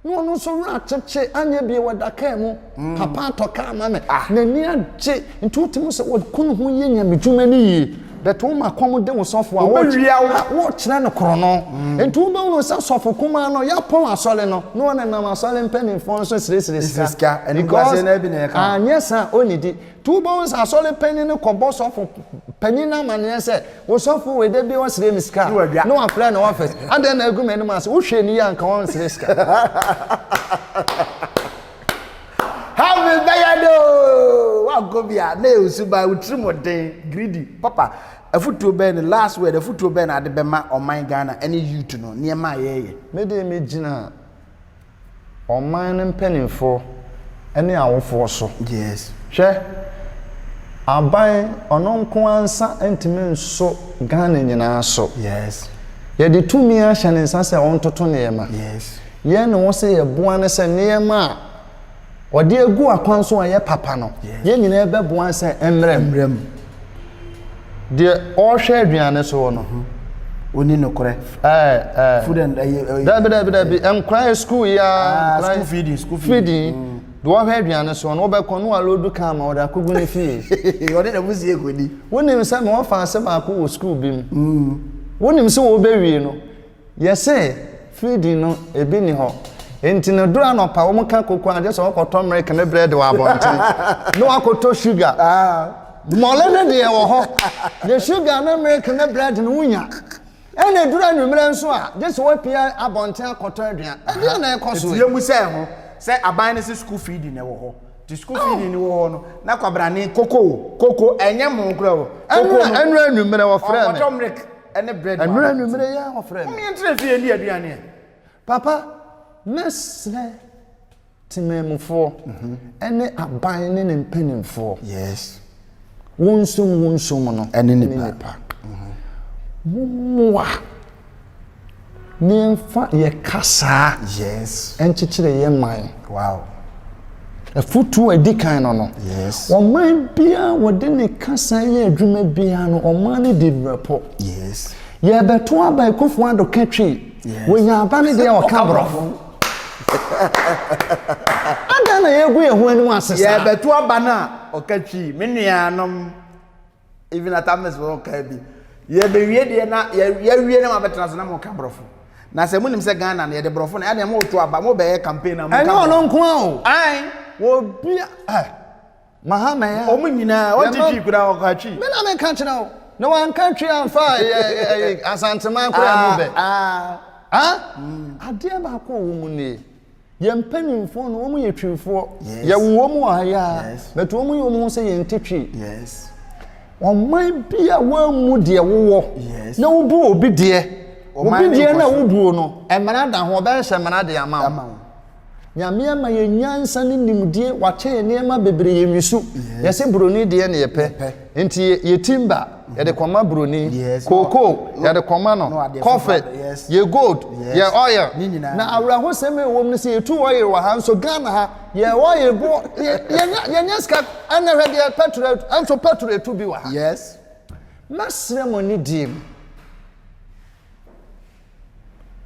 no so ra cheche anya bi wadaka mu papa to ka ma me na ni agye nti utimu se wo kunu hu ye nyamedwuma ni yi but wo ma kom de wo sofo a wo kyerɛ no koro no enti wo bɛwo sɛ sofo kuma no ya pon asɔle no no na nam asɔle mpanimfo so sire sika ɛni kwase na bi na ɛka anya sa onidi tu bɛwo sɛ asɔle panin no kɔbɔ sofo panin na mane sɛ wo sofo we de bi wo sire sika no wa plan no office adan na aguma no ma sɛ wo hwɛ ni ya nka wo sire sika Have bayado wa go bia na usuba utrimoden greedy papa afutuo ben the last word afutuo ben ade bema oman Ghana any youth no niema yeye me de me gina oman mpanimfo ene awofo so yes hwe aban ono nko ansa entime nso Ghana nyina so yes ye de tumi a hye ne nsa se ontoto niema yes ye ne wo se ye boa ne se niema odi egu akwan so aye papa no ye nyina ebe boa se emrem de o hwe aduane so no oni no kore food and dabi em school ya school feeding do o hwe aduane so no obekọ no alodu ka ma oda kogu ne fie odi na busie egodi wonim se me ofa ase ba ko wo school bi wonim se wo bewie no ye se feeding no ebi ni ho enti no dura no pa wo mka kokko ade so koto America ne bread wa abonte no akoto sugar mole ne de wo ho the sugar na America ne bread no wunya ene dura nwumre nso a je so wapia abonte akoto aduan ade na ekoso ye mu se ho se aban ne school feeding ne wo ho the school feeding ni wo ho no na kwabrane koko enye mo nkura wo enra nwumre wo frɛ koto America ene bread enra nwumre ya wo frɛ me entre fie ni aduane papa mesle timemfo ene aban ne mpanimfo yes wonsum no ene ne papa mumwa nemfa ye kasa yes enchichire ye man wow afutu edikan no yes oman bia wode ne kasa ye adwuma bia no oman ne di repo yes ye beto aban kofu ado katwi wonya abane de o kabrofo adana yegu yehu anu asesa ye beto abana okatwi menuanom even atames wo ka bi ye bewie de na ye wie na mabetena so na mo kabrofo na se munim se Ghana na ye de brofo na ade mo to aba mo be campaign na mo ene ono nko o ai wo bia mahama ya o munyina o tv kura o katwi me na me ka kira o na wan country amfa asantema kura mu be ade ba ko wo mu ne ye mpanimfo no wo mu ye twimfo ye wo mu aya beto wo mu ye mu se ye ntetwi yes oman bia wa mu de wo na wo bu obi de obi de na wo bu no emana da ho be hye emana de ama nyame ama ye nyansa ne nimdie wache ne ma bebre ye wisu ye se broni de ne ye pe enti ye timba ye de koma broni koko ye de koma no coffee ye gold ye oil na awraho seme wo ne se ye tu oil wa ha so Ghana ha ye oil bo ye nyaska ana hwede petrol anso petrol tu bi wa ha yes masre mo ni dim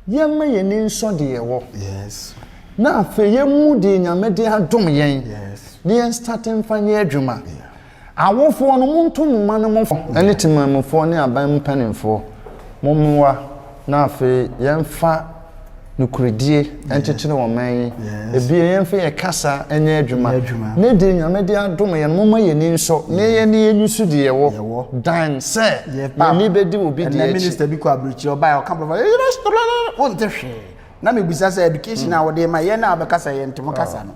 ye ma ye ni nso de ye wo yes na afe ye mu de nyame de adom yen yes ne yen starting fanye adwuma awofo no montum ma no mo ene timamfo ne aban mpanimfo momwa na afe yemfa nukuredie enchechene wo man ebi yemfa ye kasa enye adwuma ne de nyame de adom yen mo ma ye ni nso ne ye ne yenyusu de ye wo dan se ye ni bedi obi de e minister bi ko abruchi oba o kampo won te hwe na me bisa say education a wode ma ye na abekasa ye ntimo kasa no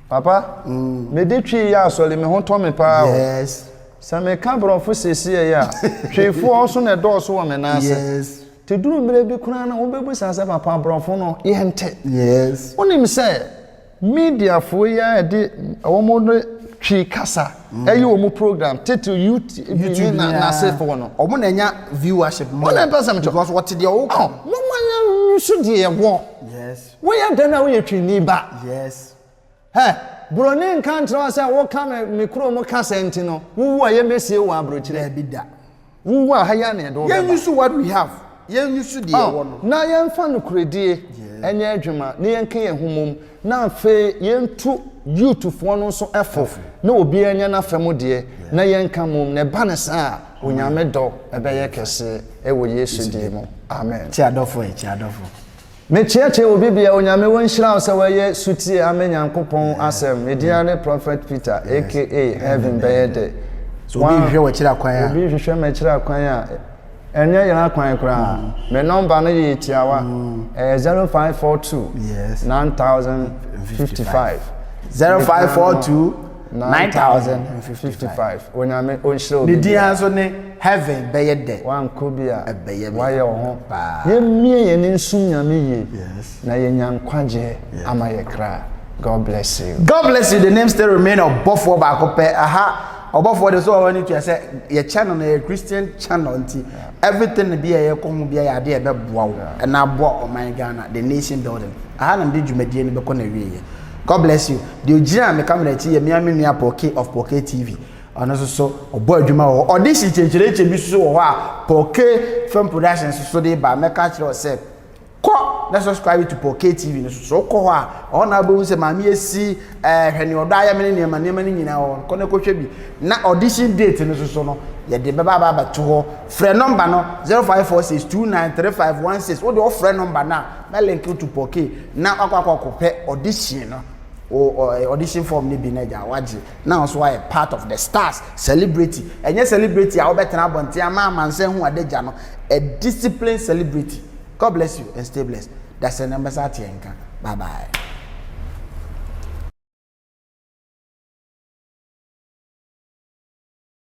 papa me de twi ya asole me ho to me pa yes sa me ka brofo sesi ya twefo so na do so wo me na ase yes te duru mire bi kuna na wo bebu sa papa brofo no ye nte yes onim se media fo ya de wo mo twi kasa eyi wo mu program title YouTube na se fo no o mo na nya viewership mo na person because what the o ko mo manya su de ye wo yes wo ya da na wo ye twi ni ba yes broni nkantra wa say wo ka me kro mo kasa enti no wo a ye mesie wo abrochire bi da wo a haya na do yen use what we have yen use the wo no na yen fa no kredie enye adwuma ne yenka ye homom na afa yentu youth fo no so efo na obi anya na fam de na yenka mom ne ba ne sa onyame do ebeye kese ewo Yesu di mo amen chi adofo me cheche obi bia onyame won hira se waye sutie amenyankopon asem media ne prophet Peter aka heaven beyede so obi hwe wo kira kwan a obi hwe me kira kwan a enye yana kwan kra me number no ye tiawa 0542 yes 9055 0542 9055 onyame onhire obi the dia so ne heaven beyede wan ko bia waye ho yemie ye ne nsum nyame ye na ye nyankwaje ama ye kra. God bless you. God bless you. The name still remain Obofo Bakope. Aha. Obofo the so want to say your channel a Christian channel nti everything be a ko be a de be boa and na boa o man Ghana the nation building. Aha na de dwumadie ne be ko na wiye. God bless you. The Ojina me come na chi ye me nua Poke of Poke TV. Ono so obo adwuma wo. Audition chenchereche bi so wo a Poke Film Productions so dey ba me ka kire say let's subscribe to Poke TV so ko ha on na be say mama esi hwene odo aya me ne ma ni nyina ho ko ne ko hwe bi na audition date ne so no ye de ba to ho friend number no 0546293516 wo de o friend number na na link to Poke na akwa pe audition no audition form ni bi na ja waje now so why part of the stars celebrity enye celebrity a wo betena abonte ama manse hu adeja no a disciplined celebrity. God bless you and stay blessed. That's the number. Bye bye.